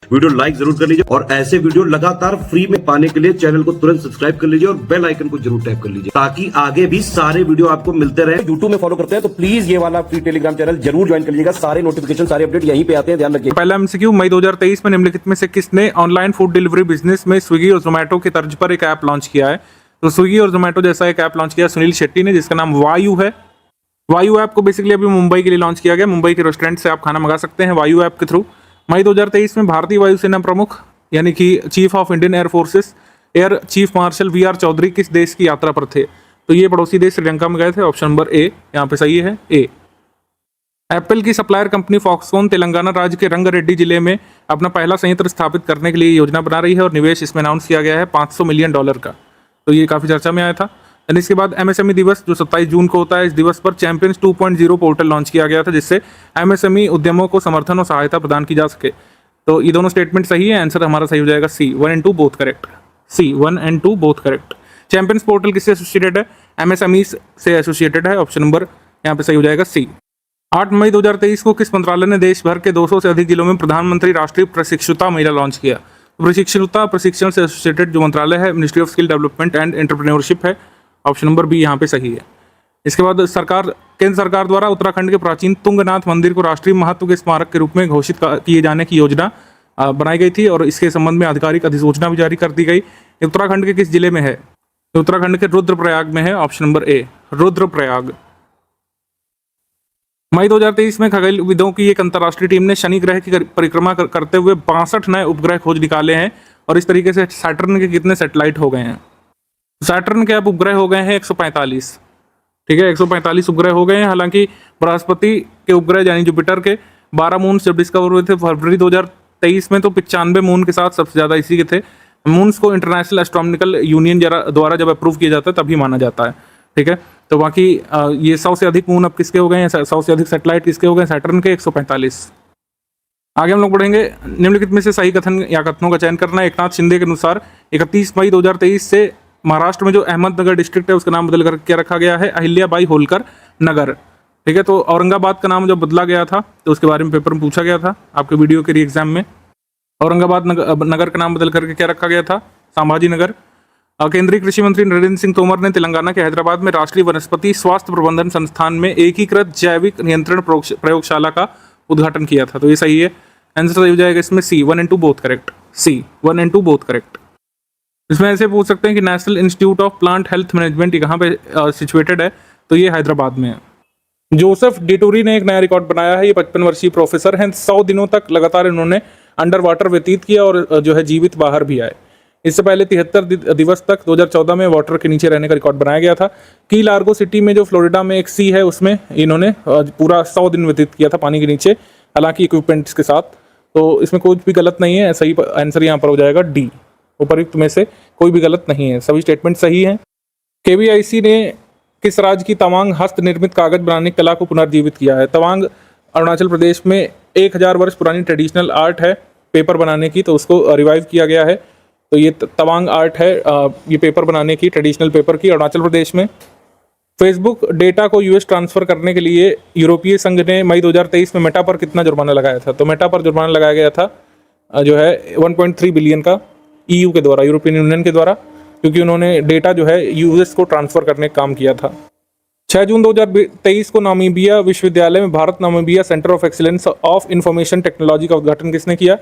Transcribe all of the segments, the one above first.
Video like जरूर कर लीजिए और ऐसे वीडियो लगातार फ्री में पाने के लिए चैनल को तुरंत सब्सक्राइब कर लीजिए और बेल आइकन को जरूर टैप कर लीजिए ताकि आगे भी सारे वीडियो आपको मिलते रहे। यूट्यूब में फॉलो करते हैं तो प्लीज ये वाला फ्री टेलीग्राम चैनल जरूर ज्वाइन कर लीजिएगा। सारे नोटिफिकेशन सारे अपडेट यहीं पे आते हैं, ध्यान रखिए। पहला एमसीक्यू, मई 2023 में निम्नलिखित में से किसने ऑनलाइन फूड डिलीवरी बिजनेस में स्विगी और जोमेटो की तर्ज पर एक ऐप लॉन्च किया है? तो स्विगी और जोमेटो जैसा एक ऐप लॉन्च किया सुनील शेट्टी ने, जिसका नाम वायु है। वायु ऐप को बेसिकली अभी मुंबई के लिए लॉन्च किया गया। मुंबई के रेस्टोरेंट से आप खाना मंगा सकते हैं वायु ऐप के थ्रू। मई 2023 में भारतीय वायुसेना प्रमुख यानी कि chief of Indian air forces air chief marshal V R. Chaudhari किस देश की यात्रा पर थे? तो ये पड़ोसी देश श्रीलंका में गए थे। ऑप्शन नंबर ए यहाँ पे सही है, ए। एप्पल की सप्लायर कंपनी फॉक्सकॉन तेलंगाना राज्य के रंगारेड्डी जिले में अपना पहला संयंत्र स्थापित करने के लिए योजना बना रही है और निवेश इसमें अनाउंस किया गया है $500 मिलियन का। तो ये काफी चर्चा में आया था। इसके बाद एमएसएमई दिवस जो 27 जून को होता है, इस दिवस पर चैंपियंस 2.0 पोर्टल लॉन्च किया गया था जिससे एमएसएमई उद्यमों को समर्थन और सहायता प्रदान की जा सके। तो ये दोनों स्टेटमेंट सही है, आंसर हमारा सही हो जाएगा C, 1 and 2 both correct. C 1 and 2 both correct. Champions portal किससे एसोसिएटेड है? एमएसएमई से एसोसिएटेड है। ऑप्शन नंबर यहाँ पे सही हो जाएगा सी। 8 मई 2023 को किस मंत्रालय ने देश भर के 200 से अधिक जिलों में प्रधानमंत्री राष्ट्रीय प्रशिक्षुता मेला लॉन्च किया? प्रशिक्षुता प्रशिक्षण से एसोसिएटेड जो मंत्रालय है ministry of skill development and entrepreneurship है। ऑप्शन नंबर बी यहाँ पे सही है। इसके बाद केंद्र सरकार द्वारा उत्तराखंड के प्राचीन तुंगनाथ मंदिर को राष्ट्रीय महत्व के स्मारक के रूप में घोषित किए जाने की योजना बनाई गई थी और इसके संबंध में आधिकारिक अधिसूचना भी जारी कर दी गई। उत्तराखंड के किस जिले में है? उत्तराखंड के रुद्रप्रयाग में है। Option number A, Rudraprayag. मई 2023 में खगोलविदों की एक अंतर्राष्ट्रीय टीम ने शनि ग्रह की परिक्रमा करते हुए 62 नए उपग्रह खोज निकाले हैं और इस तरीके से सैटर्न के कितने सैटेलाइट हो गए हैं? सैटर्न के अब उपग्रह हो गए हैं 145। ठीक है, 145 उपग्रह हो गए हैं। हालांकि बृहस्पति के उपग्रह यानी जुपिटर के 12 मून जब डिस्कवर हुए थे फरवरी 2023 में, तो 95 मून के साथ सबसे ज्यादा इसी के थे। मून्स को इंटरनेशनल एस्ट्रोनॉमिकल यूनियन द्वारा जब अप्रूव किया जाता है तभी माना जाता है। ठीक है, तो बाकी ये 100 से अधिक मून अब किसके हो गए हैं? 100 से अधिक सैटेलाइट किसके हो गए? सैटर्न के 145। आगे हम लोग बढ़ेंगे। निम्नलिखित में से सही कथन या कथनों का चयन करना है। एकनाथ शिंदे के अनुसार 31 मई 2023 से महाराष्ट्र में जो अहमदनगर डिस्ट्रिक्ट है उसका नाम बदल कर क्या रखा गया है? अहिल्याबाई होलकर नगर। ठीक है, तो औरंगाबाद का नाम जब बदला गया था तो उसके बारे में पेपर में पूछा गया था आपके वीडियो के एग्जाम में। औरंगाबाद नगर का नाम बदल करके क्या रखा गया था? संभाजी नगर। केंद्रीय कृषि मंत्री नरेंद्र सिंह तोमर ने तेलंगाना के हैदराबाद में राष्ट्रीय वनस्पति स्वास्थ्य प्रबंधन संस्थान में एकीकृत जैविक नियंत्रण प्रयोगशाला का उद्घाटन किया था। तो ये सही है, आंसर सही हो जाएगा इसमें C, 1 and 2 both correct. C 1 and 2 both correct. इसमें ऐसे पूछ सकते हैं कि national institute of plant health management कहाँ पे सिचुएटेड है? तो ये हैदराबाद में है। जोसेफ डिटोरी ने एक नया रिकॉर्ड बनाया है। ये 55 वर्षीय प्रोफेसर हैं। 100 दिनों तक लगातार इन्होंने अंडर वाटर व्यतीत किया और जो है जीवित बाहर भी आए। इससे पहले 73 दिवस तक 2014 में वाटर के नीचे रहने का रिकॉर्ड बनाया गया था। की लार्गो सिटी में जो फ्लोरिडा में एक सी है उसमें इन्होंने पूरा 100 दिन व्यतीत किया था पानी के नीचे, हालांकि इक्विपमेंट्स के साथ। तो इसमें कोई भी गलत नहीं है, सही आंसर यहाँ पर हो जाएगा डी। उपयुक्त में से कोई भी गलत नहीं है, सभी स्टेटमेंट सही हैं। केवीआईसी ने किस राज्य की तवांग हस्त निर्मित कागज बनाने की कला को पुनर्जीवित किया है? तवांग अरुणाचल प्रदेश में 1000 वर्ष पुरानी ट्रेडिशनल आर्ट है पेपर बनाने की, तो उसको रिवाइव किया गया है। तो ये तवांग आर्ट है ये पेपर बनाने की, ट्रेडिशनल पेपर की, अरुणाचल प्रदेश में। फेसबुक डेटा को यूएस ट्रांसफर करने के लिए यूरोपीय संघ ने मई 2023 में मेटा पर कितना जुर्माना लगाया था? तो मेटा पर जुर्माना लगाया गया था जो है 1.3 बिलियन का ईयू के द्वारा, यूरोपियन यूनियन के द्वारा, क्योंकि उन्होंने डेटा जो है यूएस को ट्रांसफर करने का काम किया था। 6 जून 2023 को नामीबिया विश्वविद्यालय में Bharat Namibia centre of excellence of information technology का उद्घाटन किसने किया?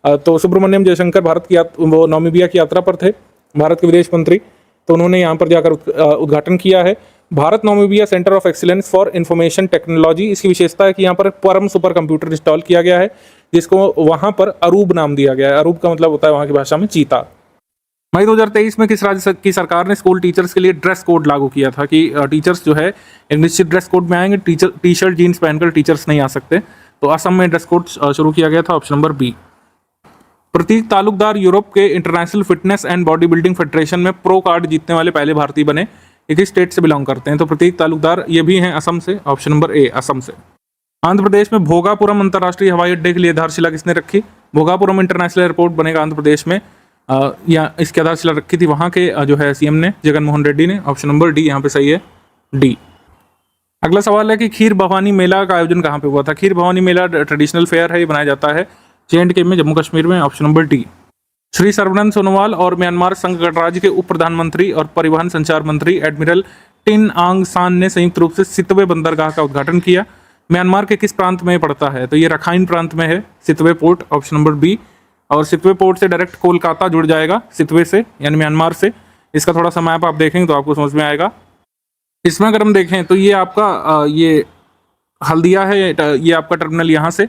तो सुब्रमण्यम जयशंकर भारत की वो नामीबिया की यात्रा पर थे, भारत के विदेश मंत्री, तो उन्होंने यहाँ पर जाकर उद्घाटन किया है। Bharat Namibia centre of excellence for information technology, इसकी विशेषता है कि यहाँ पर परम सुपर कंप्यूटर इंस्टॉल किया गया है जिसको वहाँ पर अरूब नाम दिया गया है। अरूब का मतलब होता है वहाँ की भाषा में चीता। मई 2023 में किस राज्य की सरकार ने स्कूल टीचर्स के लिए ड्रेस कोड लागू किया था कि टीचर्स जो है एक निश्चित ड्रेस कोड में आएंगे, टी शर्ट जीन्स पहनकर टीचर्स नहीं आ सकते। तो असम में ड्रेस कोड शुरू किया गया था। Option number B. Prateek Talukdar Europe के international fitness and body building federation में प्रो कार्ड जीतने वाले पहले भारतीय बने। एक स्टेट से बिलोंग करते हैं? तो प्रतीक तालुकदार ये भी हैं असम से। ऑप्शन नंबर ए, असम से। आंध्र प्रदेश में भोगापुरम अंतर्राष्ट्रीय हवाई अड्डे के लिए आधारशिला किसने रखी? भोगापुरम इंटरनेशनल एयरपोर्ट बनेगा आंध्र प्रदेश में, या इसकी आधारशिला रखी थी वहाँ के जो है सीएम ने, जगन मोहन रेड्डी ने। ऑप्शन नंबर डी यहाँ पे सही है, डी। अगला सवाल है कि खीर भवानी मेला का आयोजन कहाँ पे हुआ था? खीर भवानी मेला ट्रेडिशनल फेयर है, ये बनाया जाता है J&K में, जम्मू कश्मीर में, option number D. Shri Sarbananda Sonowal और म्यांमार संघ गणराज्य के उप प्रधानमंत्री और परिवहन संचार मंत्री एडमिरल टिन आंग सान ने संयुक्त रूप से सितवे बंदरगाह का उद्घाटन किया। म्यांमार के किस प्रांत में पड़ता है? तो ये रखाइन प्रांत में है Sittwe port, option number B. और सितवे पोर्ट से डायरेक्ट कोलकाता जुड़ जाएगा सितवे से, यानी म्यांमार से। इसका थोड़ा सा मैप आप देखेंगे तो आपको समझ में आएगा। इसमें अगर हम देखें तो ये आपका ये हल्दिया है, ये आपका टर्मिनल यहाँ से,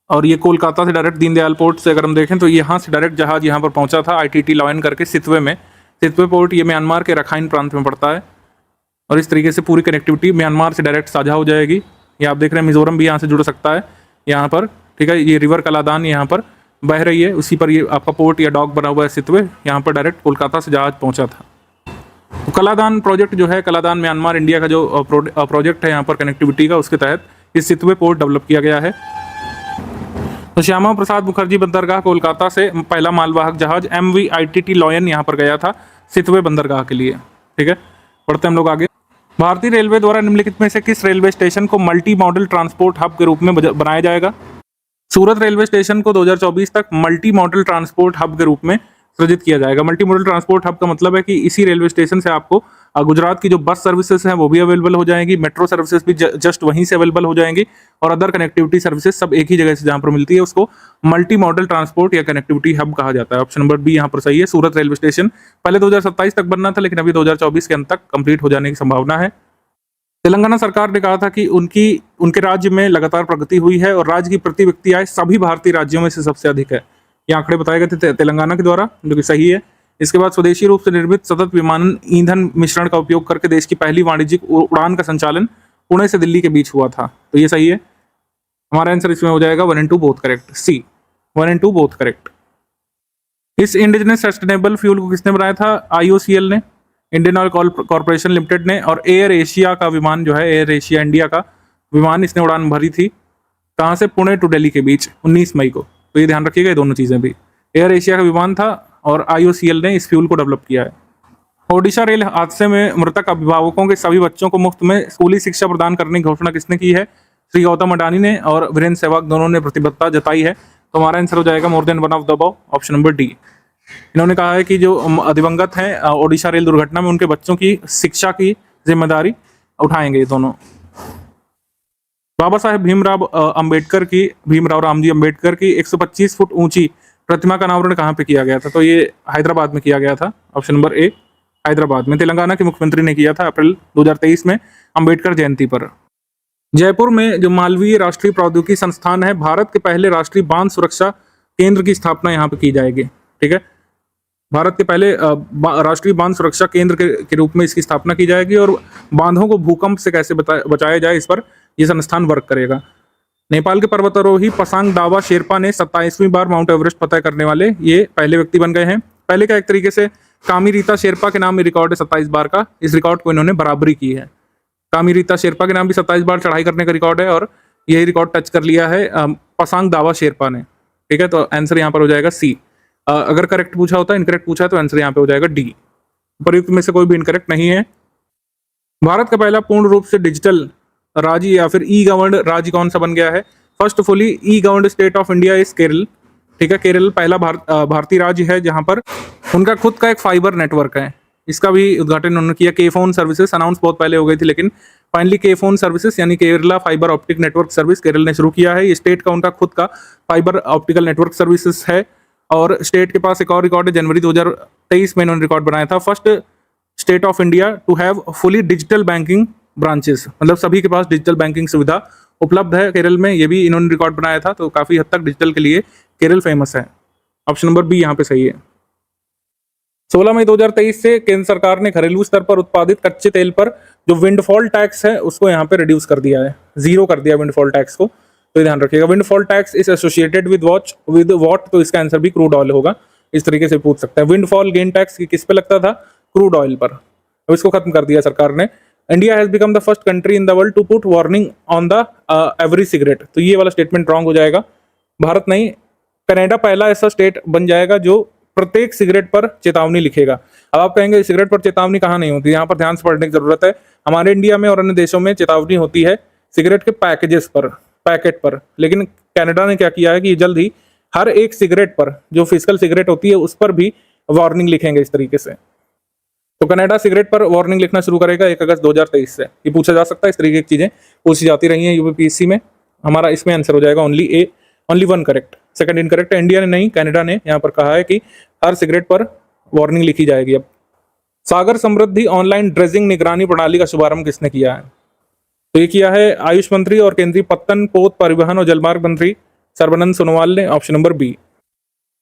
और ये कोलकाता से डायरेक्ट दीनदयाल पोर्ट से अगर हम देखें तो यहाँ से डायरेक्ट जहाज यहाँ पर पहुँचा था ITT लॉयन करके सितवे में। सितवे पोर्ट ये म्यांमार के रखाइन प्रांत में पड़ता है, और इस तरीके से पूरी कनेक्टिविटी म्यांमार से डायरेक्ट साझा हो जाएगी। ये आप देख रहे हैं मिजोरम भी यहाँ से जुड़ सकता है यहाँ पर, ठीक है। ये रिवर कलादान यहाँ पर बह रही है, उसी पर ये आपका पोर्ट या डॉक बना हुआ है सितवे, यहाँ पर डायरेक्ट कोलकाता से जहाज पहुँचा था। तो कलादान प्रोजेक्ट जो है, कलादान म्यांमार इंडिया का जो प्रोजेक्ट है यहाँ पर कनेक्टिविटी का, उसके तहत इस सितवे पोर्ट डेवलप किया गया है। तो श्यामा प्रसाद मुखर्जी बंदरगाह कोलकाता से पहला मालवाहक जहाज MV ITT लॉयन यहाँ पर गया था सितवे बंदरगाह के लिए, ठीक है। पढ़ते हम लोग आगे। भारतीय रेलवे द्वारा निम्नलिखित में से किस रेलवे स्टेशन को मल्टी मॉडल ट्रांसपोर्ट हब के रूप में बनाया जाएगा? सूरत रेलवे स्टेशन को 2024 तक मल्टी मॉडल ट्रांसपोर्ट हब के रूप में सृजित किया जाएगा। मल्टी मॉडल ट्रांसपोर्ट हब का मतलब है कि इसी रेलवे स्टेशन से आपको गुजरात की जो बस सर्विसेज हैं वो भी अवेलेबल हो जाएंगी, मेट्रो सर्विसेज भी जस्ट वहीं से अवेलेबल हो जाएंगी, और अदर कनेक्टिविटी सर्विसेज सब एक ही जगह से जहां पर मिलती है उसको मल्टी मॉडल ट्रांसपोर्ट या कनेक्टिविटी हब कहा जाता है। ऑप्शन नंबर बी यहाँ पर सही है। सूरत रेलवे स्टेशन पहले 2027 तक बनना था, लेकिन अभी 2024 के अंत तक कंप्लीट हो जाने की संभावना है। तेलंगाना सरकार ने कहा था कि उनके राज्य में लगातार प्रगति हुई है और राज्य की प्रति व्यक्ति आय सभी भारतीय राज्यों में से सबसे अधिक है। ये आंकड़े बताए गए थे तेलंगाना के द्वारा, जो कि सही है। इसके बाद स्वदेशी रूप से निर्मित सतत विमानन ईंधन मिश्रण का उपयोग करके देश की पहली वाणिज्यिक उड़ान का संचालन पुणे से दिल्ली के बीच हुआ था, तो ये सही है। हमारा आंसर इसमें हो जाएगा 1 and 2 both correct, C 1 and 2 both correct. इस इंडिजिनस सस्टेनेबल फ्यूल को किसने बनाया था? IOCL ने, इंडियन ऑयल कॉर्पोरेशन लिमिटेड ने, और एयर एशिया का विमान जो है, एयर एशिया इंडिया का विमान, इसने उड़ान भरी थी कहाँ से? पुणे टू दिल्ली के बीच 19 मई को। तो ये ध्यान रखिएगा, ये दोनों चीजें भी, एयर एशिया का विमान था और IOCL ने इस फ्यूल को डेवलप किया है। ओडिशा रेल हादसे में मृतक अभिभावकों के सभी बच्चों को मुफ्त में स्कूली शिक्षा प्रदान करने की घोषणा किसने की है? श्री गौतम अडानी ने और वीरेंद्र सहवाग दोनों ने प्रतिबद्धता जताई है। तो हमारा आंसर हो जाएगा more than one of the above, option number D. इन्होंने कहा है कि जो दिवंगत हैं ओडिशा रेल दुर्घटना में, उनके बच्चों की शिक्षा की जिम्मेदारी उठाएंगे ये दोनों। बाबा साहेब भीमराव रामजी अम्बेडकर की 125 फुट ऊंची प्रतिमा का अनावरण कहाँ पे किया गया था? तो ये हैदराबाद में किया गया था, ऑप्शन नंबर ए हैदराबाद में। तेलंगाना के मुख्यमंत्री ने किया था अप्रैल 2023 में अम्बेडकर जयंती पर। जयपुर में जो मालवीय राष्ट्रीय प्रौद्योगिकी संस्थान है, भारत के पहले राष्ट्रीय बांध सुरक्षा केंद्र की स्थापना यहाँ पे की जाएगी, ठीक है। भारत के पहले राष्ट्रीय बांध सुरक्षा केंद्र के रूप में इसकी स्थापना की जाएगी, और बांधों को भूकंप से कैसे बचाया जाए इस पर यह संस्थान वर्क करेगा। नेपाल के पर्वतारोही पसांग दावा शेरपा ने 27वीं बार माउंट एवरेस्ट फतह करने वाले ये पहले व्यक्ति बन गए हैं। पहले का एक तरीके से कामी रीता शेरपा के नाम में रिकॉर्ड है 27 बार का, इस रिकॉर्ड को इन्होंने बराबरी की है। कामी रीता शेरपा के नाम भी 27 बार चढ़ाई करने का रिकॉर्ड है, और यही रिकॉर्ड टच कर लिया है पसांग दावा शेरपा ने, ठीक है। तो आंसर यहाँ पर हो जाएगा सी। अगर करेक्ट पूछा होता है, इनकरेक्ट पूछा है, तो आंसर यहाँ पे हो जाएगा डी। उपयुक्त में से कोई भी इनकरेक्ट नहीं है। भारत का पहला पूर्ण रूप से डिजिटल राज्य या फिर ई गवर्नड राज्य कौन सा बन गया है? First fully E governed state of India is Kerala, ठीक है। केरल पहला भारतीय राज्य है जहां पर उनका खुद का एक फाइबर नेटवर्क है। इसका भी उद्घाटन उन्होंने किया। के फोन सर्विसेज अनाउंस बहुत पहले हो गई थी, लेकिन फाइनली के फोन सर्विसेज यानी Kerala fibre optic network service Kerala ने शुरू किया है। ये स्टेट का उनका खुद का फाइबर ऑप्टिकल नेटवर्क सर्विसेज है। और स्टेट के पास एक और रिकॉर्ड है, जनवरी 2023 में इन्होंने रिकॉर्ड बनाया था, first state of India to have fully digital banking branches, मतलब सभी के पास डिजिटल बैंकिंग सुविधा उपलब्ध है केरल में। ये भी इन्होंने रिकॉर्ड बनाया था, तो काफी हद तक डिजिटल के लिए केरल फेमस है। ऑप्शन नंबर बी यहाँ पे सही है। 16 मई 2023 से केंद्र सरकार ने घरेलू स्तर पर उत्पादित कच्चे तेल पर जो विंडफॉल टैक्स है उसको यहाँ पे रिड्यूस कर दिया है, जीरो कर दिया विंडफॉल टैक्स को, तो ध्यान रखिएगा। Windfall tax is associated with what, तो इसका आंसर भी क्रूड ऑयल होगा। इस तरीके से पूछ सकते हैं। विंडफॉल गेन टैक्स किस पे लगता था? क्रूड ऑयल पर, अब इसको खत्म कर दिया सरकार ने। India has become the first country in the world to put warning on the every cigarette, तो ये वाला स्टेटमेंट रॉन्ग हो जाएगा। भारत नहीं, कनाडा पहला ऐसा स्टेट बन जाएगा जो प्रत्येक सिगरेट पर चेतावनी लिखेगा। अब आप कहेंगे सिगरेट पर चेतावनी कहाँ नहीं होती, यहाँ पर ध्यान से पढ़ने की जरूरत है। हमारे इंडिया में और अन्य देशों में चेतावनी होती है सिगरेट के पैकेजेस पर, पैकेट पर, लेकिन कनाडा ने क्या किया है कि जल्द ही हर एक सिगरेट पर, जो फिजिकल सिगरेट होती है उस पर भी वार्निंग लिखेंगे इस तरीके से। तो कनाडा सिगरेट पर वार्निंग लिखना शुरू करेगा 1 अगस्त 2023 से। ये पूछा जा सकता है, इस तरीके की चीजें पूछी जाती रही हैं यूपीपीएससी में। हमारा इसमें आंसर हो जाएगा ओनली ए, ओनली 1 करेक्ट। सेकंड इनकरेक्ट है, इंडिया ने नहीं कनाडा ने यहाँ पर कहा है कि हर सिगरेट पर वार्निंग लिखी जाएगी। अब सागर समृद्धि ऑनलाइन ड्रेजिंग निगरानी प्रणाली का शुभारंभ किसने किया है? तो ये किया है आयुष मंत्री और केंद्रीय पत्तन, पोत, परिवहन और जलमार्ग मंत्री सर्बानंद सोनोवाल ने, ऑप्शन नंबर बी।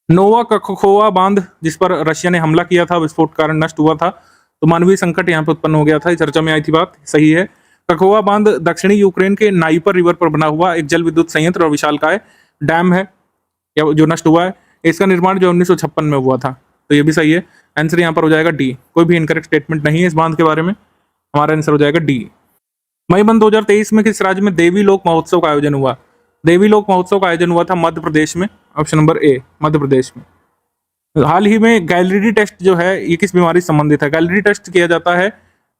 नोवा कखोवा बांध जिस पर रशिया ने हमला किया था, विस्फोट कारण नष्ट हुआ था, तो मानवीय संकट यहाँ पर उत्पन्न हो गया था, चर्चा में आई थी बात, सही है। कखोवा बांध दक्षिणी यूक्रेन के नाइपर रिवर पर बना हुआ एक जल विद्युत संयंत्र और विशालकाय डैम है या जो नष्ट हुआ है। इसका निर्माण जो 1956 में हुआ था, तो ये भी सही है। आंसर यहाँ पर हो जाएगा डी, कोई भी इनकरेक्ट स्टेटमेंट नहीं है इस बांध के बारे में, हमारा आंसर हो जाएगा डी। मई 2023 में किस राज्य में देवी लोक महोत्सव का आयोजन हुआ? देवी लोक महोत्सव का आयोजन हुआ था मध्य प्रदेश में, ऑप्शन नंबर ए, मध्य प्रदेश में। हाल ही में गैलरी टेस्ट जो है ये किस बीमारी से संबंधित है? गैलरी टेस्ट किया जाता है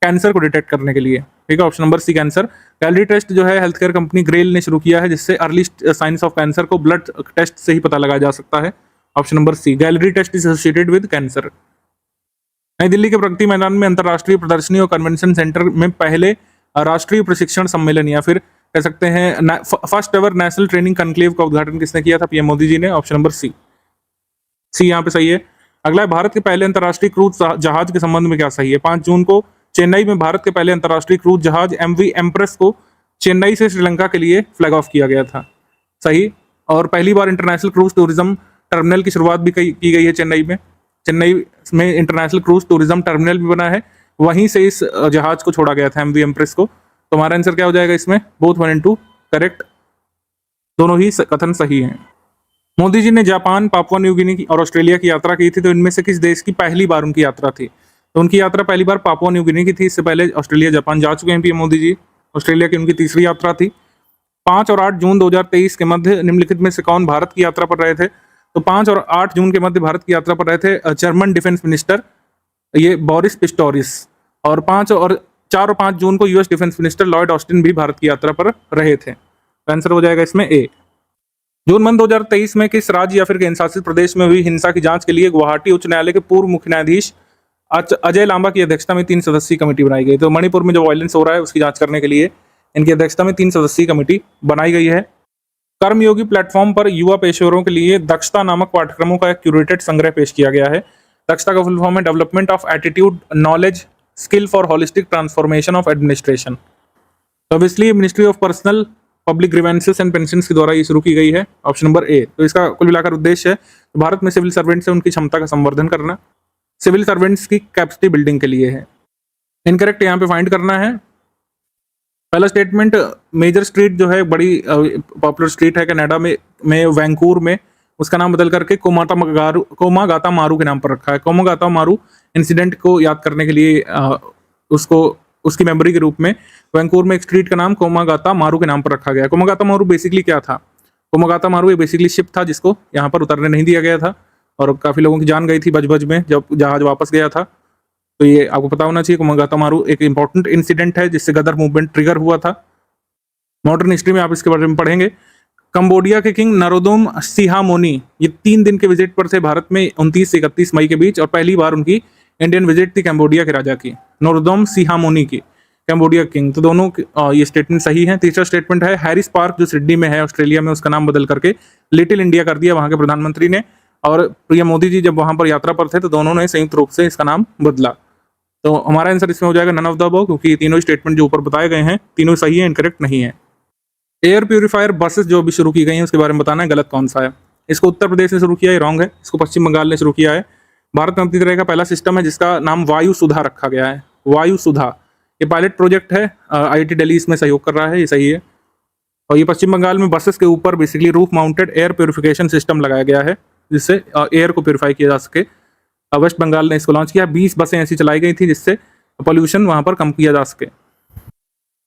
कैंसर को डिटेक्ट करने के लिए, ठीक है, option number C cancer. Galleri test जो है हेल्थ केयर कंपनी ग्रेल ने शुरू किया है, जिससे अर्ली साइंस ऑफ कैंसर को ब्लड टेस्ट से ही पता लगाया जा सकता है, option number C. Galleri test is associated with cancer. New Delhi के प्रगति मैदान में अंतर्राष्ट्रीय प्रदर्शनी और कन्वेंशन सेंटर में पहले राष्ट्रीय प्रशिक्षण सम्मेलन या फिर कह सकते हैं first ever national training conclave का उद्घाटन किसने किया था? पीएम मोदी जी ने, ऑप्शन नंबर सी। सी यहाँ पे सही है। अगला है भारत के पहले अंतर्राष्ट्रीय क्रूज जहाज के संबंध में क्या सही है? 5 जून को चेन्नई में भारत के पहले अंतर्राष्ट्रीय क्रूज जहाज MV एम्प्रेस को चेन्नई से श्रीलंका के लिए फ्लैग ऑफ किया गया था, सही। और पहली बार इंटरनेशनल क्रूज टूरिज्म टर्मिनल की शुरुआत भी की गई है चेन्नई में। चेन्नई में इंटरनेशनल क्रूज टूरिज्म टर्मिनल भी बना है, वहीं से इस जहाज को छोड़ा गया था MV एम्प्रेस को। तो हमारा आंसर क्या हो जाएगा इसमें? बोथ 1 and 2 करेक्ट, दोनों ही कथन सही हैं। मोदी जी ने जापान, पापुआ न्यू गिनी और ऑस्ट्रेलिया की यात्रा की थी, तो इनमें से किस देश की पहली बार उनकी यात्रा थी? तो उनकी यात्रा पहली बार पापुआ न्यू गिनी की थी, इससे पहले ऑस्ट्रेलिया, जापान जा चुके हैं पीएम मोदी जी। ऑस्ट्रेलिया की उनकी तीसरी यात्रा थी। 5 और 8 जून 2023 के मध्य निम्नलिखित में से कौन भारत की यात्रा पर रहे थे? तो 5 और 8 जून के मध्य भारत की यात्रा पर रहे थे जर्मन डिफेंस मिनिस्टर ये बोरिस पिस्टोरिस, और 4 और 5 जून को US defence minister Lloyd Austin भी भारत की यात्रा पर रहे थे। आंसर हो जाएगा इसमें ए। जून मंथ 2023 में किस राज्य या फिर केंद्र शासित प्रदेश में हुई हिंसा की जांच के लिए गुवाहाटी उच्च न्यायालय के पूर्व मुख्य न्यायाधीश अजय लांबा की अध्यक्षता में 3 सदस्यीय कमेटी बनाई गई? तो मणिपुर में जो वायलेंस हो रहा है उसकी जांच करने के लिए इनकी अध्यक्षता में 3 सदस्यीय कमेटी बनाई गई है। कर्मयोगी प्लेटफॉर्म पर युवा पेशेवरों के लिए दक्षता नामक पाठ्यक्रमों का एक क्यूरेटेड संग्रह पेश किया गया है। दक्षता का फुल फॉर्म है development of attitude, knowledge, skill for holistic transformation of administration. तो obviously ministry of personnel public grievances and pensions के द्वारा ये शुरू की गई है, ऑप्शन नंबर ए। तो इसका कुल मिलाकर उद्देश्य है भारत में सिविल सर्वेंट्स से उनकी क्षमता का संवर्धन करना, सिविल सर्वेंट्स की कैपेसिटी बिल्डिंग के लिए है। इनकरेक्ट यहाँ पे फाइंड करना है। पहला स्टेटमेंट, मेजर स्ट्रीट जो है बड़ी पॉपुलर स्ट्रीट है कनाडा में वैंकूवर में, उसका नाम बदल करके कोमागाता मारू के नाम पर रखा है। कोमागाता मारू इंसिडेंट को याद करने के लिए उसकी मेमोरी के रूप में वैंकूवर में एक स्ट्रीट का नाम कोमागाता मारू के नाम पर रखा गया। कोमागाता मारू बेसिकली क्या था? कोमागाता मारू ये बेसिकली शिप था जिसको यहाँ पर उतरने नहीं दिया गया था और काफी लोगों की जान गई थी बज में जब जहाज वापस गया था। तो ये आपको पता होना चाहिए, कोमागाता मारू एक इंपॉर्टेंट इंसिडेंट है जिससे गदर मूवमेंट ट्रिगर हुआ था। मॉडर्न हिस्ट्री में आप इसके बारे में पढ़ेंगे। कंबोडिया के किंग नरोदोम सिहामोनी ये 3 दिन के विजिट पर थे भारत में 29 से 31 मई के बीच, और पहली बार उनकी इंडियन विजिट थी कंबोडिया के राजा की, नरोदोम सिहामोनी की, कंबोडिया किंग। तो दोनों ये स्टेटमेंट सही है। तीसरा स्टेटमेंट है हैरिस पार्क जो सिडनी में है ऑस्ट्रेलिया में, उसका नाम बदल करके लिटिल इंडिया कर दिया वहां के प्रधानमंत्री ने, और पीएम मोदी जी जब वहां पर यात्रा पर थे तो दोनों ने संयुक्त रूप से इसका नाम बदला। तो हमारा आंसर इसमें हो जाएगा नन ऑफ द अबव, क्योंकि तीनों स्टेटमेंट जो ऊपर बताए गए हैं तीनों सही है, इनकरेक्ट नहीं है। एयर प्यूरिफायर बसेस जो अभी शुरू की गई हैं उसके बारे में बताना है गलत कौन सा है। इसको उत्तर प्रदेश ने शुरू किया है, रॉन्ग है। इसको पश्चिम बंगाल ने शुरू किया है। भारत में अपनी तरह का पहला सिस्टम है जिसका नाम वायु सुधा रखा गया है। वायु सुधा ये पायलट प्रोजेक्ट है, IIT दिल्ली इसमें सहयोग कर रहा है, ये सही है। और ये पश्चिम बंगाल में बसेस के ऊपर basically roof mounted air purification system लगाया गया है जिससे एयर को प्यूरिफाई किया जा सके। वेस्ट बंगाल ने इसको लॉन्च किया। 20 बसें ऐसी चलाई गई थी जिससे पॉल्यूशन वहां पर कम किया जा सके।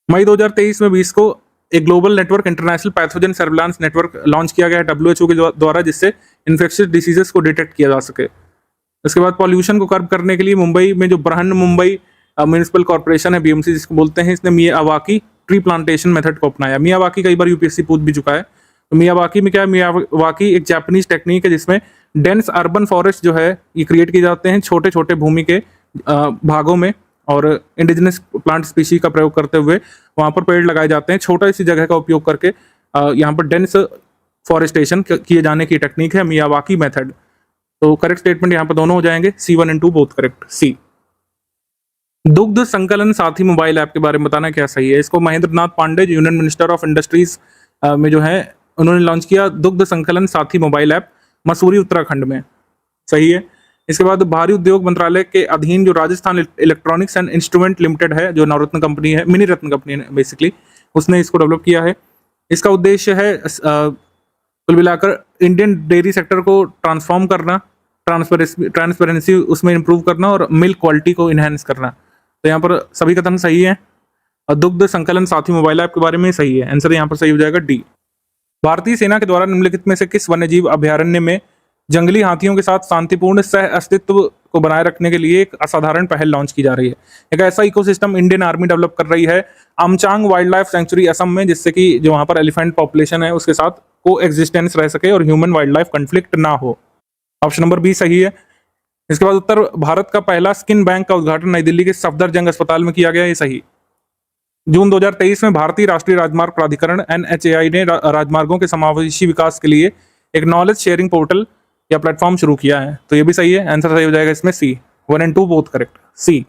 मई 2023 में 20 को एक global network international pathogen surveillance network launch किया गया है WHO के द्वारा, जिससे इन्फेक्शियस डिसीजेस को डिटेक्ट किया जा सके। इसके बाद पॉल्यूशन को कर्ब करने के लिए मुंबई में जो बृहन मुंबई म्यूनिसिपल कॉर्पोरेशन है BMC जिसको बोलते हैं, इसने मियावाकी ट्री प्लांटेशन मेथड को अपनाया। मियावाकी कई बार UPSC पूछ भी चुका है, तो मियावाकी में क्या है, मियावाकी एक जापानीज टेक्निक है जिसमें डेंस अर्बन फॉरेस्ट जो है ये क्रिएट किए जाते हैं छोटे छोटे भूमि के भागों में, और इंडिजिनस प्लांट स्पीशी का प्रयोग करते हुए वहां पर पेड़ लगाए जाते हैं। छोटा सी जगह का उपयोग करके यहाँ पर डेंस फॉरेस्टेशन किए जाने की टेक्निक है मियावाकी मेथड। तो करेक्ट स्टेटमेंट यहाँ पर दोनों हो जाएंगे, C1 and 2 बोथ करेक्ट। सी। दुग्ध संकलन साथी मोबाइल ऐप के बारे में बताना क्या सही है। इसको Mahendra Nath Pandey union minister of industries में जो है उन्होंने लॉन्च किया, दुग्ध संकलन साथी मोबाइल ऐप, मसूरी उत्तराखंड में। सही है। इसके बाद भारी उद्योग मंत्रालय के अधीन जो Rajasthan electronics and instrument limited है, जो नवरत्न कंपनी है, मिनी रत्न कंपनी है बेसिकली, उसने इसको डेवलप किया है। इसका उद्देश्य है कुल मिलाकर इंडियन डेयरी सेक्टर को ट्रांसफॉर्म करना, ट्रांसपेरेंसी उसमें इंप्रूव करना और मिल्क क्वालिटी को इनहेंस करना। तो यहाँ पर सभी कथन सही है। और दुग्ध संकलन साथी मोबाइल ऐप के बारे में सही है, आंसर यहाँ पर सही हो जाएगा डी। भारतीय सेना के द्वारा निम्नलिखित में से किस वन्यजीव अभयारण्य में जंगली हाथियों के साथ शांतिपूर्ण सह अस्तित्व को बनाए रखने के लिए एक असाधारण पहल लॉन्च की जा रही है। एक ऐसा इकोसिस्टम इंडियन आर्मी डेवलप कर रही है अमचांग वाइल्ड लाइफ सेंचुरी असम में, जिससे कि जो वहां पर एलिफेंट पॉपुलेशन है उसके साथ को एग्जिस्टेंस रह सके और ह्यूमन वाइल्ड लाइफ कॉन्फ्लिक्ट ना हो। ऑप्शन नंबर बी सही है। इसके बाद उत्तर भारत का पहला स्किन बैंक का उद्घाटन नई दिल्ली के सफदरजंग अस्पताल में किया गया, ये सही। जून 2023 में भारतीय राष्ट्रीय राजमार्ग प्राधिकरण NHAI ने राजमार्गों के समावेशी विकास के लिए एक नॉलेज शेयरिंग पोर्टल या प्लेटफॉर्म शुरू किया है, तो ये भी सही है, आंसर सही हो जाएगा इसमें C. 1 and 2 both correct. C.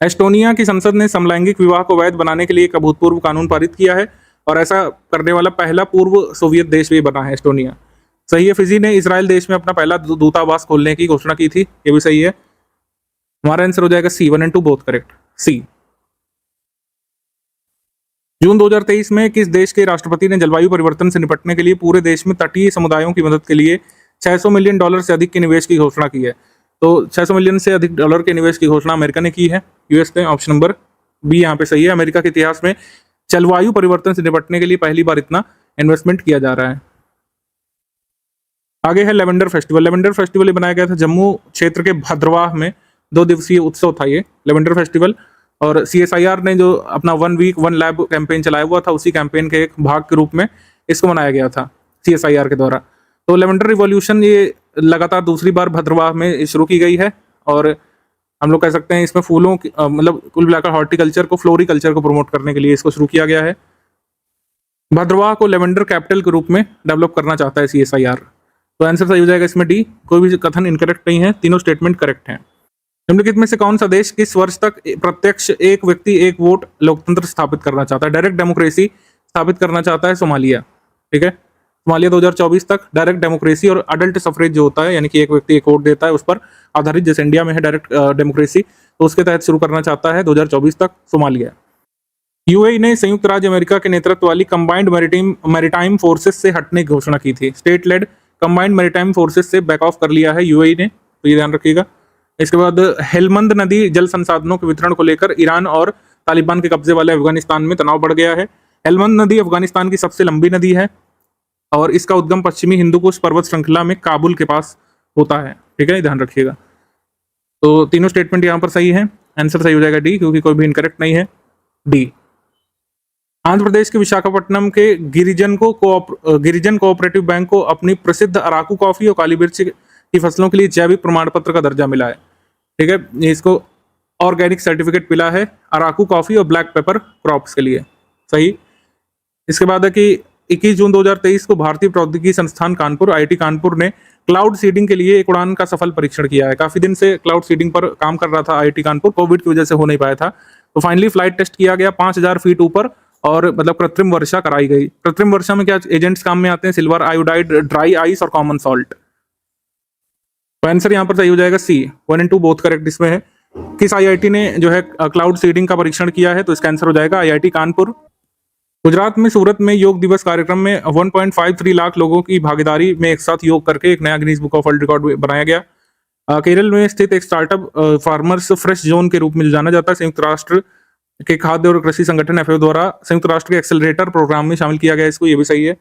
Estonia की संसद ने समलैंगिक विवाह को वैध बनाने के लिए एक अभूतपूर्व कानून पारित किया है, और ऐसा करने वाला पहला पूर्व सोवियत देश भी बना है एस्टोनिया। सही है। फिजी ने इजराइल देश में अपना पहला दूतावास खोलने की घोषणा की थी, ये भी सही है। हमारा आंसर हो जाएगा सी। 1 and 2 both correct. सी। जून 2023 में किस देश के राष्ट्रपति ने जलवायु परिवर्तन से निपटने के लिए पूरे देश में तटीय समुदायों की मदद के लिए $600 मिलियन से अधिक के निवेश की घोषणा की है। तो $600 मिलियन से अधिक डॉलर के निवेश की घोषणा अमेरिका ने की है, यूएस ने। ऑप्शन नंबर बी यहाँ पे सही है। अमेरिका के इतिहास में जलवायु परिवर्तन से निपटने के लिए पहली बार इतना इन्वेस्टमेंट किया जा रहा है। आगे है लेवेंडर फेस्टिवल। लेवेंडर फेस्टिवल बनाया गया था जम्मू क्षेत्र के भद्रवाह में, 2 दिवसीय उत्सव था ये लेवेंडर फेस्टिवल, और CSIR ने जो अपना 1 वीक 1 लैब कैंपेन चलाया हुआ था, उसी कैंपेन के एक भाग के रूप में इसको मनाया गया था CSIR के द्वारा। तो लेवेंडर रिवॉल्यूशन ये लगातार दूसरी बार भद्रवाह में शुरू की गई है, और हम लोग कह सकते हैं इसमें फूलों की मतलब कुल मिलाकर हॉर्टिकल्चर को, फ्लोरिकल्चर को प्रमोट करने के लिए इसको शुरू किया गया है। भद्रवाह को लेवेंडर कैपिटल के रूप में डेवलप करना चाहता है CSIR। तो आंसर सही हो जाएगा इसमें डी। कोई भी कथन इनकरेक्ट नहीं है, तीनों स्टेटमेंट करेक्ट हैं। निम्नलिखित में से कौन सा देश किस वर्ष तक प्रत्यक्ष एक व्यक्ति एक वोट लोकतंत्र स्थापित करना चाहता है, डायरेक्ट डेमोक्रेसी स्थापित करना चाहता है? सोमालिया। ठीक है, सोमालिया 2024 तक डायरेक्ट डेमोक्रेसी और अडल्ट सफरेज जो होता है, यानी कि एक व्यक्ति एक वोट देता है, उस पर आधारित, जैसे इंडिया में है डायरेक्ट डेमोक्रेसी, तो उसके तहत शुरू करना चाहता है 2024 तक सोमालिया। यूएई ने संयुक्त राज्य अमेरिका के नेतृत्व वाली कंबाइंड मैरीटाइम फोर्सेस से हटने की घोषणा की थी। State lead combined maritime forces से बैक ऑफ कर लिया है यूएई ने, तो ये ध्यान रखिएगा। इसके बाद हेलमंद नदी जल संसाधनों के वितरण को लेकर ईरान और तालिबान के कब्जे वाले अफगानिस्तान में तनाव बढ़ गया है। हेलमंद नदी अफगानिस्तान की सबसे लंबी नदी है और इसका उद्गम पश्चिमी हिंदुकुश पर्वत श्रृंखला में काबुल के पास होता है। ठीक है, ध्यान रखिएगा। तो तीनों स्टेटमेंट यहाँ पर सही है, आंसर सही हो जाएगा डी, क्योंकि कोई भी इनकरेक्ट नहीं है। डी। आंध्र प्रदेश के विशाखापट्टनम के गिरिजन कोऑपरेटिव बैंक को अपनी प्रसिद्ध अराकू कॉफी और काली मिर्च की फसलों के लिए जैविक प्रमाण पत्र का दर्जा मिला है। ठीक है, इसको ऑर्गेनिक सर्टिफिकेट मिला है अराकू कॉफी और ब्लैक पेपर क्रॉप्स के लिए। सही। इसके बाद है कि 21 जून 2023 को भारतीय प्रौद्योगिकी संस्थान कानपुर IIT कानपुर ने क्लाउड सीडिंग के लिए एक उड़ान का सफल परीक्षण किया है। काफी दिन से क्लाउड सीडिंग पर काम कर रहा था IIT कानपुर, कोविड की वजह से हो नहीं पाया था, तो फाइनली फ्लाइट टेस्ट किया गया 5000 फीट ऊपर, और मतलब कृत्रिम वर्षा कराई गई। कृत्रिम वर्षा में क्या एजेंट्स काम में आते हैं? सिल्वर आयोडाइड, ड्राई आइस और कॉमन सॉल्ट। तो आंसर यहाँ पर सही हो जाएगा सी। 1 and 2 बोथ करेक्ट इसमें है। किस IIT ने जो है क्लाउड सीडिंग का परीक्षण किया है? तो इसका आंसर हो जाएगा IIT कानपुर। गुजरात में सूरत में योग दिवस कार्यक्रम में 1.53 लाख लोगों की भागीदारी में एक साथ योग करके एक नया Guinness book of world record बनाया गया। केरल में स्थित एक स्टार्टअप फार्मर्स फ्रेश जोन के रूप में जाना जाता है, संयुक्त राष्ट्र के खाद्य और कृषि संगठन FAO द्वारा संयुक्त राष्ट्र के एक्सेलरेटर प्रोग्राम में शामिल किया गया इसको, ये भी सही है,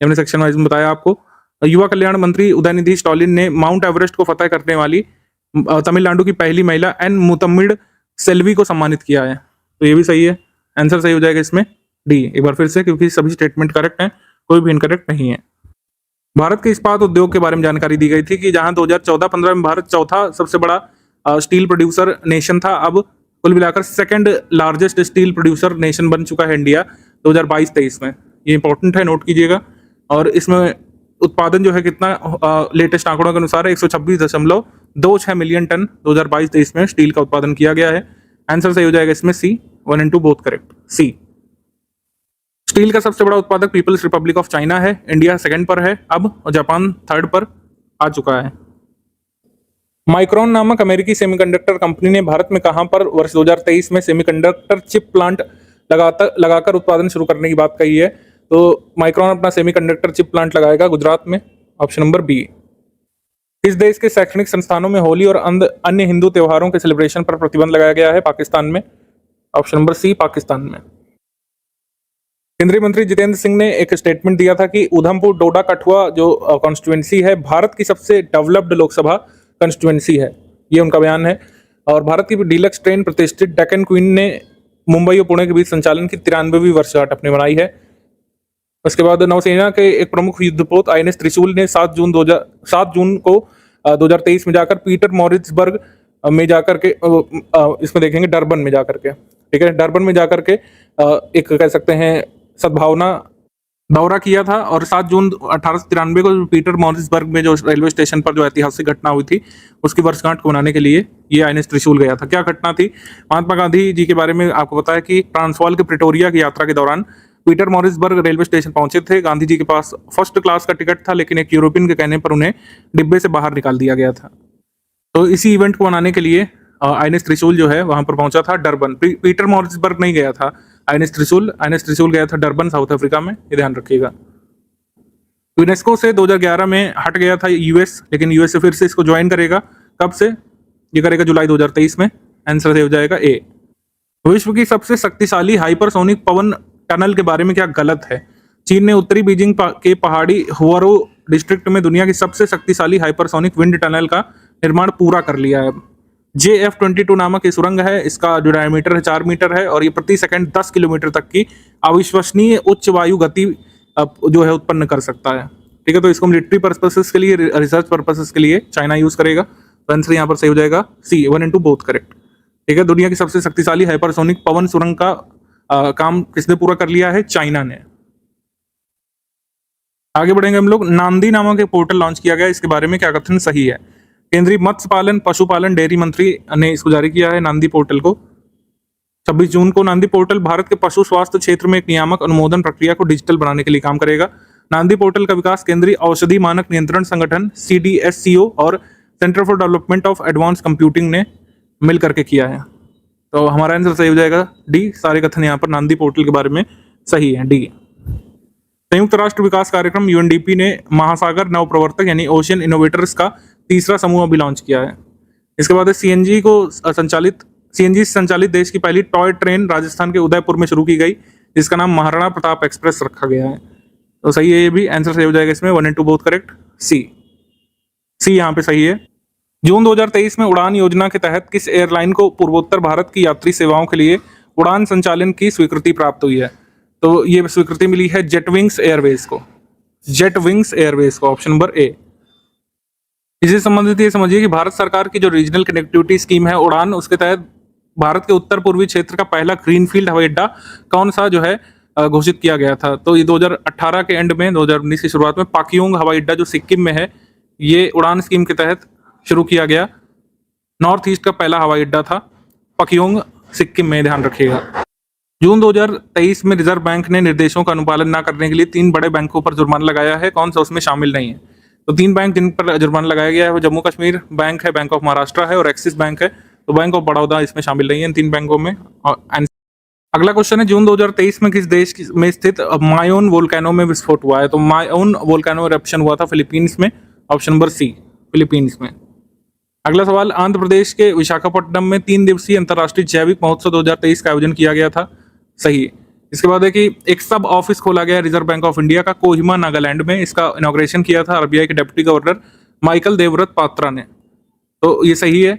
हमने सेक्शन वाइज में बताया आपको। युवा कल्याण मंत्री उदयनिधि स्टॉलिन ने माउंट एवरेस्ट को फतह करने वाली तमिलनाडु की पहली महिला एन मुतम्मिड सेल्वी को सम्मानित किया है, तो ये भी सही है, आंसर सही हो जाएगा इसमें डी। एक बार फिर से, क्योंकि सभी स्टेटमेंट करेक्ट हैं। कोई भी इनकरेक्ट नहीं है। भारत के इस्पात उद्योग के बारे में जानकारी दी गई थी कि जहां 2014-15 में भारत चौथा सबसे बड़ा स्टील प्रोड्यूसर नेशन था, अब कुल मिलाकर second largest steel producer nation बन चुका है इंडिया 2022-23 में। ये इंपॉर्टेंट है, नोट कीजिएगा। और इसमें उत्पादन जो है कितना, लेटेस्ट आंकड़ों के अनुसार 126.26 मिलियन टन 2022-23 में स्टील का उत्पादन किया गया है। आंसर सही हो जाएगा इसमें C, 1 and 2 both correct, C. Steel का सबसे बड़ा उत्पादक पीपल्स रिपब्लिक ऑफ चाइना है, इंडिया सेकंड पर है अब, और जापान थर्ड पर आ चुका है। माइक्रोन नामक अमेरिकी सेमीकंडक्टर कंपनी ने भारत में कहां पर वर्ष 2023 में सेमीकंडक्टर चिप प्लांट लगाकर उत्पादन शुरू करने की बात कही है। तो माइक्रोन अपना सेमीकंडक्टर चिप प्लांट लगाएगा गुजरात में, ऑप्शन नंबर बी। किस देश के शैक्षणिक संस्थानों में होली और अन्य हिंदू त्योहारों के सेलिब्रेशन पर प्रतिबंध लगाया गया है? पाकिस्तान में, ऑप्शन नंबर सी, पाकिस्तान में। केंद्रीय मंत्री जितेंद्र सिंह ने एक स्टेटमेंट दिया था कि उधमपुर डोडा कठुआ जो कॉन्स्टिट्यूएंसी है भारत की सबसे डेवलप्ड लोकसभा कॉन्स्टिट्यूएंसी है, ये उनका बयान है। और भारत की डीलक्स ट्रेन प्रतिष्ठित डेक्कन क्वीन ने मुंबई और पुणे के बीच संचालन की 93वीं वर्षगांठ अपनी मनाई है। उसके बाद नौसेना के एक प्रमुख युद्धपोत INS त्रिशूल ने 7 जून को 2023 में जाकर पीटर मॉरिट्सबर्ग में जाकर के इसमें देखेंगे डरबन में जाकर के, ठीक है, डरबन में जाकर के एक कह सकते हैं सद्भावना दौरा किया था। और 7 जून 1893 को पीटर मॉरिट्सबर्ग में जो रेलवे स्टेशन पर जो ऐतिहासिक घटना हुई थी उसकी वर्षगांठ को मनाने के लिए ये INS त्रिशूल गया था। क्या घटना थी? महात्मा गांधी जी के बारे में आपको पता है कि ट्रांसवाल के प्रिटोरिया की यात्रा के दौरान पीटर मॉरिट्सबर्ग रेलवे स्टेशन पहुंचे थे। गांधी जी के पास फर्स्ट क्लास का टिकट था, लेकिन एक यूरोपियन के कहने पर उन्हें डिब्बे से बाहर निकाल दिया गया था। तो इसी इवेंट को मनाने के लिए INS त्रिशूल जो है वहां पर पहुंचा था डरबन। पीटर मॉरिट्सबर्ग नहीं गया था INS त्रिशूल गया था डरबन, साउथ अफ्रीका में, ये ध्यान रखिएगा। यूनेस्को से 2011 में हट गया था US, लेकिन US से फिर से इसको ज्वाइन करेगा। कब से? ये करेगा जुलाई 2023 में। आंसर सही हो जाएगा ए। विश्व की सबसे शक्तिशाली हाइपरसोनिक पवन टनल के बारे में क्या गलत है? चीन ने उत्तरी बीजिंग के पहाड़ी हुआरो डिस्ट्रिक्ट में दुनिया की सबसे शक्तिशाली हाइपरसोनिक विंड टनल का निर्माण पूरा कर लिया है। JF-22 नामक ये सुरंग है, इसका जो डायमीटर है 4 मीटर है और ये प्रति सेकंड 10 किलोमीटर तक की अविश्वसनीय उच्च वायु गति जो है उत्पन्न कर सकता है, ठीक है। तो इसको मिलिट्री पर्पसेस के लिए, रिसर्च पर्पसेस के लिए चाइना यूज करेगा। तो आंसर यहाँ पर सही हो जाएगा सी, 1 and 2 बोथ करेक्ट, ठीक है। दुनिया की सबसे शक्तिशाली हाइपरसोनिक पवन सुरंग का काम किसने पूरा कर लिया है? चाइना ने। आगे बढ़ेंगे हम लोग। नांदी नामक एक पोर्टल लॉन्च किया गया, इसके बारे में क्या कथन सही है? केंद्रीय मत्स्य पालन पशुपालन डेयरी मंत्री ने इसको जारी किया है, नांदी पोर्टल को, 26 जून को। नांदी पोर्टल भारत के पशु स्वास्थ्य क्षेत्र में एक नियामक अनुमोदन प्रक्रिया को डिजिटल बनाने के लिए काम करेगा। नांदी पोर्टल का विकास केंद्रीय औषधि मानक नियंत्रण संगठन CDSCO और centre for development of advance computing ने मिल करके किया है। तो हमारा आंसर सही हो जाएगा डी। सारे कथन यहाँ पर नांदी पोर्टल के बारे में सही है, डी। संयुक्त राष्ट्र विकास कार्यक्रम UNDP ने महासागर नव प्रवर्तक यानी ओशियन इनोवेटर्स का तीसरा समूह अभी लॉन्च किया है। इसके बाद CNG से संचालित देश की पहली टॉय ट्रेन राजस्थान के उदयपुर में शुरू की गई, जिसका नाम महाराणा प्रताप एक्सप्रेस रखा गया है। तो सही है ये भी, आंसर सही हो जाएगा इसमें, 1 and 2 बोथ करेक्ट, सी यहाँ पे सही है। जून 2023 में उड़ान योजना के तहत किस एयरलाइन को पूर्वोत्तर भारत की यात्री सेवाओं के लिए उड़ान संचालन की स्वीकृति प्राप्त हुई है? तो ये स्वीकृति मिली है जेटविंग्स एयरवेज को, ऑप्शन नंबर ए। इससे संबंधित ये समझिए कि भारत सरकार की जो रीजनल कनेक्टिविटी स्कीम है उड़ान, उसके तहत भारत के उत्तर पूर्वी क्षेत्र का पहला ग्रीनफील्ड हवाई अड्डा कौन सा जो है घोषित किया गया था? तो ये 2018 के एंड में 2019 की शुरुआत में पाक्योंग हवाई अड्डा जो सिक्किम में है, ये उड़ान स्कीम के तहत शुरू किया गया। नॉर्थ ईस्ट का पहला हवाई अड्डा था पाक्योंग, सिक्किम में, ध्यान रखिएगा। जून 2023 में रिजर्व बैंक ने निर्देशों का अनुपालन न करने के लिए 3 बड़े बैंकों पर जुर्माना लगाया है, कौन सा उसमें शामिल नहीं है? तो 3 बैंक जिन पर जुर्माना लगाया गया है वो जम्मू कश्मीर बैंक है, बैंक ऑफ महाराष्ट्र है और एक्सिस बैंक है। तो बैंक ऑफ बड़ौदा इसमें शामिल नहीं है इन 3 बैंकों में। अगला क्वेश्चन है, जून 2023 में किस देश में स्थित मायोन वोल्केनो में विस्फोट हुआ है? तो मायोन वोल्केनो इरप्शन हुआ था फिलीपींस में, ऑप्शन नंबर सी, फिलीपींस में। अगला सवाल, आंध्र प्रदेश के विशाखापट्टनम में 3 दिवसीय अंतर्राष्ट्रीय जैविक महोत्सव 2023 का आयोजन किया गया था, सही। इसके बाद है कि एक सब ऑफिस खोला गया रिजर्व बैंक ऑफ इंडिया का कोहिमा नागालैंड में, इसका इनॉग्रेशन किया था RBI के deputy governor Michael Devvrat Patra ने। तो ये सही है,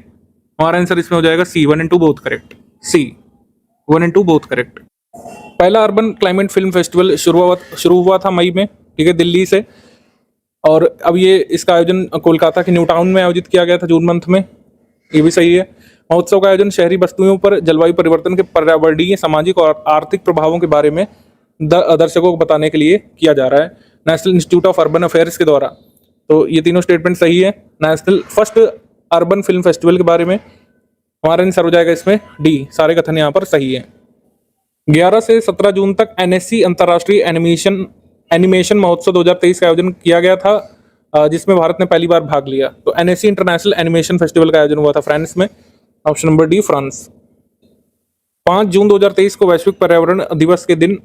हमारा आंसर इसमें हो जाएगा C, 1 and 2 both correct, C, 1 and 2 both correct. पहला अर्बन क्लाइमेट फिल्म फेस्टिवल शुरू हुआ था मई में, ठीक है, दिल्ली से। और अब ये इसका आयोजन कोलकाता के न्यू टाउन में आयोजित किया गया था जून मंथ में, ये भी सही है। महोत्सव का आयोजन शहरी बस्तियों पर जलवायु परिवर्तन के पर्यावरणीय, सामाजिक और आर्थिक प्रभावों के बारे में दर्शकों को बताने के लिए किया जा रहा है national institute of urban affairs के द्वारा। तो ये तीनों स्टेटमेंट सही है। National first urban film festival के बारे में हमारा आंसर हो जाएगा इसमें डी, सारे कथन यहाँ पर सही है। 11 से 17 जून तक एनएससी अंतर्राष्ट्रीय एनिमेशन महोत्सव 2023 का आयोजन किया गया था, जिसमें भारत ने पहली बार भाग लिया। तो एनएससी इंटरनेशनल एनिमेशन फेस्टिवल का आयोजन हुआ था फ्रांस में, ऑप्शन नंबर डी फ्रांस। 5 जून 2023 को वैश्विक पर्यावरण दिवस के दिन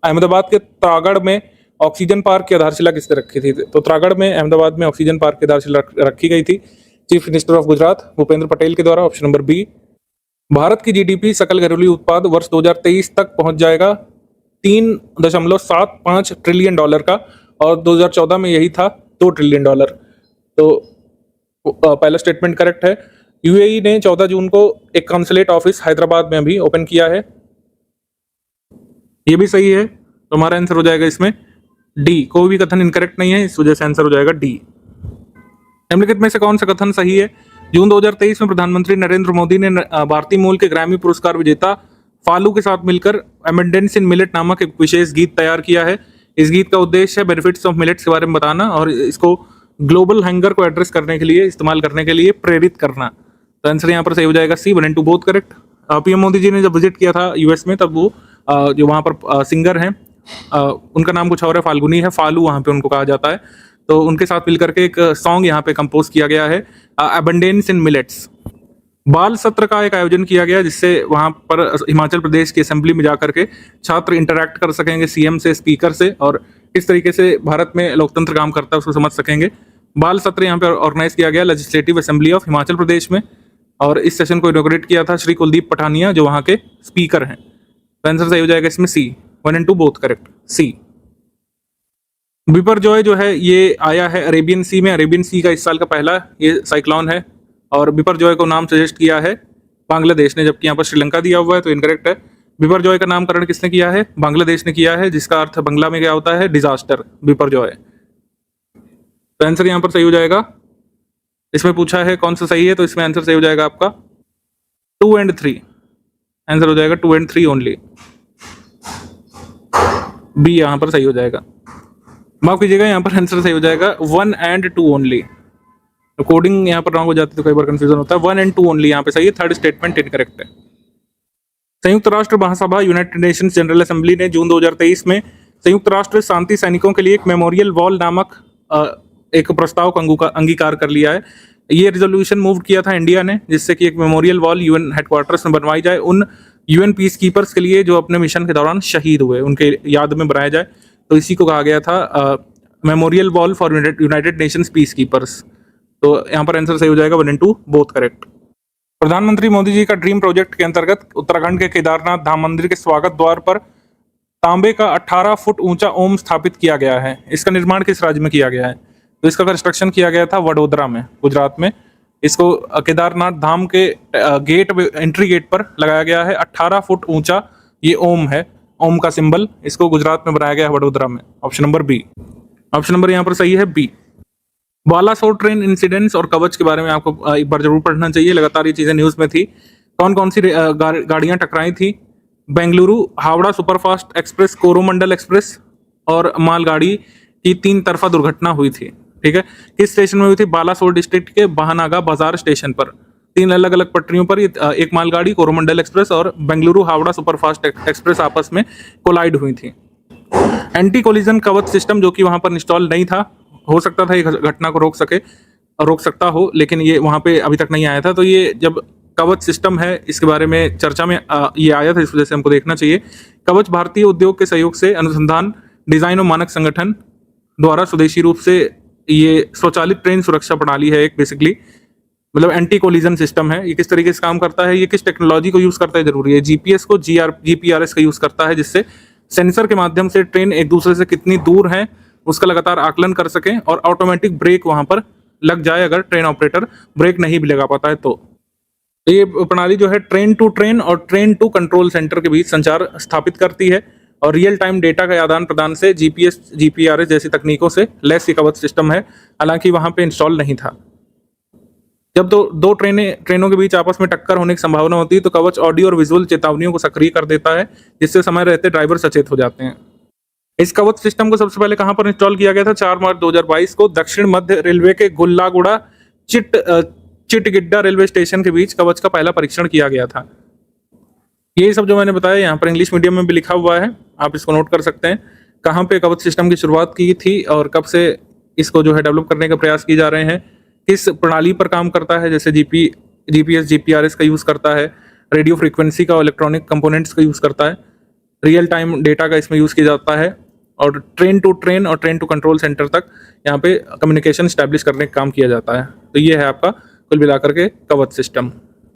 अहमदाबाद के तागड़ में ऑक्सीजन पार्क की आधारशिला किसने रखी थी? तो तागड़ में अहमदाबाद में ऑक्सीजन पार्क की आधारशिला रखी गई थी chief minister of Gujarat Bhupendra Patel के द्वारा, ऑप्शन नंबर बी। भारत की जीडीपी सकल घरेलू उत्पाद वर्ष 2023 तक पहुंच जाएगा 3.75 ट्रिलियन डॉलर का, और 2014 में यही था 2 ट्रिलियन डॉलर। तो पहला स्टेटमेंट करेक्ट है। यूएई ने 14 जून को एक कॉन्सुलेट ऑफिस हैदराबाद में भी ओपन किया है, ये भी सही है। तो हमारा आंसर हो जाएगा इसमें डी, कोई भी कथन इनकरेक्ट नहीं है, इस वजह से आंसर हो जाएगा डी। निम्नलिखित में से कौन सा कथन सही है? जून 2023 में प्रधानमंत्री नरेंद्र मोदी ने भारतीय मूल के ग्रैमी पुरस्कार विजेता फालू के साथ मिलकर अबंडेंस इन मिलेट नामक एक विशेष गीत तैयार किया है। इस गीत का उद्देश्य है बेनिफिट्स ऑफ मिलेट्स के बारे में बताना और इसको ग्लोबल हंगर को एड्रेस करने के लिए, इस्तेमाल करने के लिए प्रेरित करना। तो आंसर यहाँ पर सही हो जाएगा C, 1 and 2 both correct. PM Modi ji ने जब विजिट किया था यूएस में, तब वो जो वहाँ पर सिंगर हैं, उनका नाम कुछ और है, फाल्गुनी है, फालू वहाँ पे उनको कहा जाता है। तो उनके साथ मिलकर के एक सॉन्ग यहाँ पे कंपोज किया गया है, अबंडेंस इन मिलेट्स। बाल सत्र का एक आयोजन किया गया, जिससे वहाँ पर हिमाचल प्रदेश की असेंबली में जाकर के छात्र इंटरैक्ट कर सकेंगे सीएम से, स्पीकर से, और किस तरीके से भारत में लोकतंत्र काम करता है उसको समझ सकेंगे। बाल सत्र यहाँ पे ऑर्गेनाइज किया गया legislative assembly of Himachal Pradesh में, और इस सेशन को इनॉग्रेट किया था श्री कुलदीप पठानिया, जो वहाँ के स्पीकर हैं। तो आंसर सही हो जाएगा इसमें सी, 1 and 2 बोथ करेक्ट, सी। बिपरजॉय जो है ये आया है अरेबियन सी में, अरेबियन सी का इस साल का पहला ये साइक्लोन है, और बिपरजॉय को नाम सजेस्ट किया है बांग्लादेश ने, जबकि यहाँ पर श्रीलंका दिया हुआ है, तो इनकरेक्ट है। बिपरजॉय का नामकरण किसने किया है? बांग्लादेश ने किया है, जिसका अर्थ बंगला में क्या होता है? डिजास्टर, बिपरजॉय। तो आंसर यहाँ पर सही हो जाएगा। इसमें पूछा है कौन सा सही है, तो इसमें आंसर सही हो जाएगा आपका 2 and 3, आंसर हो जाएगा 2 and 3 ओनली, बी यहाँ पर सही हो जाएगा। माफ कीजिएगा, यहाँ पर आंसर सही हो जाएगा 1 and 2 ओनली। तो कोडिंग यहाँ पर रॉन्ग हो जाती है तो कई बार कंफ्यूजन होता है। 1 and 2 ओनली यहाँ पे सही है, थर्ड स्टेटमेंट इनकरेक्ट है। संयुक्त राष्ट्र महासभा यूनाइटेड नेशंस जनरल असेंबली ने जून 2023 में संयुक्त राष्ट्र शांति सैनिकों के लिए एक मेमोरियल वॉल नामक एक प्रस्ताव का अंगीकार कर लिया है। ये रिजोल्यूशन मूव किया था इंडिया ने, जिससे कि एक मेमोरियल वॉल यूएन हेडक्वार्टर्स में बनवाई जाए उन यूएन पीस कीपर्स के लिए जो अपने मिशन के दौरान शहीद हुए, उनके याद में बनाया जाए। तो इसी को कहा गया था memorial wall for United Nations peace keepers. तो यहाँ पर आंसर सही हो जाएगा 1 and 2 बोथ करेक्ट। प्रधानमंत्री मोदी जी का ड्रीम प्रोजेक्ट के अंतर्गत उत्तराखंड के केदारनाथ धाम मंदिर के स्वागत द्वार पर तांबे का 18 फुट ऊंचा ओम स्थापित किया गया है। इसका निर्माण किस राज्य में किया गया है? तो इसका कंस्ट्रक्शन किया गया था वडोदरा में, गुजरात में। इसको केदारनाथ धाम के एंट्री गेट पर लगाया गया है। 18 फुट ऊंचा ये ओम है, ओम का सिंबल, इसको गुजरात में बनाया गया है, वडोदरा में। Option number B, option number यहाँ पर सही है बी। बालासोर ट्रेन इंसिडेंट्स और कवच के बारे में आपको एक बार जरूर पढ़ना चाहिए, लगातार ये चीजें न्यूज में थी। कौन कौन सी गाड़ियां टकराई थी? Bengaluru Howrah superfast express, Coromandel express और मालगाड़ी की 3 तरफा दुर्घटना हुई थी। ठीक है, किस स्टेशन में हुई थी? बालासोर डिस्ट्रिक्ट के बहानागा बाजार स्टेशन पर 3 अलग अलग पटरियों पर एक मालगाड़ी, कोरोमंडल एक्सप्रेस और बेंगलुरु हावड़ा सुपरफास्ट एक्सप्रेस आपस में कोलाइड हुई थी। एंटी कोलिजन कवच सिस्टम जो कि वहां पर इंस्टॉल नहीं था, हो सकता था ये घटना को रोक सकता हो, लेकिन ये वहां पे अभी तक नहीं आया था। तो ये जब कवच सिस्टम है, इसके बारे में चर्चा में ये आया था, इस वजह से हमको देखना चाहिए। कवच भारतीय उद्योग के सहयोग से अनुसंधान, डिजाइन और मानक संगठन द्वारा स्वदेशी रूप से ये स्वचालित ट्रेन सुरक्षा प्रणाली है एक, बेसिकली मतलब एंटी कोलिजन सिस्टम है। ये किस तरीके से काम करता है, ये किस टेक्नोलॉजी को यूज करता है जरूरी है? जीपीएस को जीपीआरएस का यूज करता है, जिससे सेंसर के माध्यम से ट्रेन एक दूसरे से कितनी दूर है उसका लगातार आकलन कर सके और ऑटोमेटिक ब्रेक वहां पर लग जाए अगर ट्रेन ऑपरेटर ब्रेक नहीं भी लगा पाता है। तो ये प्रणाली जो है ट्रेन टू ट्रेन और ट्रेन टू कंट्रोल सेंटर के बीच संचार स्थापित करती है और रियल टाइम डेटा का आदान प्रदान से जीपीएस जीपीआरएस जैसी तकनीकों से लैस ये कवच सिस्टम है, हालांकि वहां पे इंस्टॉल नहीं था। जब दो ट्रेनों के बीच आपस में टक्कर होने की संभावना होती है तो कवच ऑडियो और विजुअल चेतावनियों को सक्रिय कर देता है, जिससे समय रहते ड्राइवर सचेत हो जाते हैं। इस कवच सिस्टम को सबसे पहले कहां पर इंस्टॉल किया गया था? 4 मार्च 2022 को दक्षिण मध्य रेलवे के गुल्लागुड़ा चिटगिड्डा रेलवे स्टेशन के बीच कवच का पहला परीक्षण किया गया था। ये सब जो मैंने बताया यहाँ पर इंग्लिश मीडियम में भी लिखा हुआ है, आप इसको नोट कर सकते हैं। कहाँ पे कवच सिस्टम की शुरुआत की थी और कब से इसको जो है डेवलप करने का प्रयास किए जा रहे हैं, किस प्रणाली पर काम करता है, जैसे जीपीएस जीपीआरएस का यूज़ करता है, रेडियो फ्रीक्वेंसी का, इलेक्ट्रॉनिक कंपोनेंट्स का यूज़ करता है, रियल टाइम डेटा का इसमें यूज़ किया जाता है, और ट्रेन टू ट्रेन और ट्रेन टू कंट्रोल सेंटर तक यहाँ पे कम्युनिकेशन स्टैब्लिश करने का काम किया जाता है। तो ये है आपका कुल मिलाकर के कवच सिस्टम।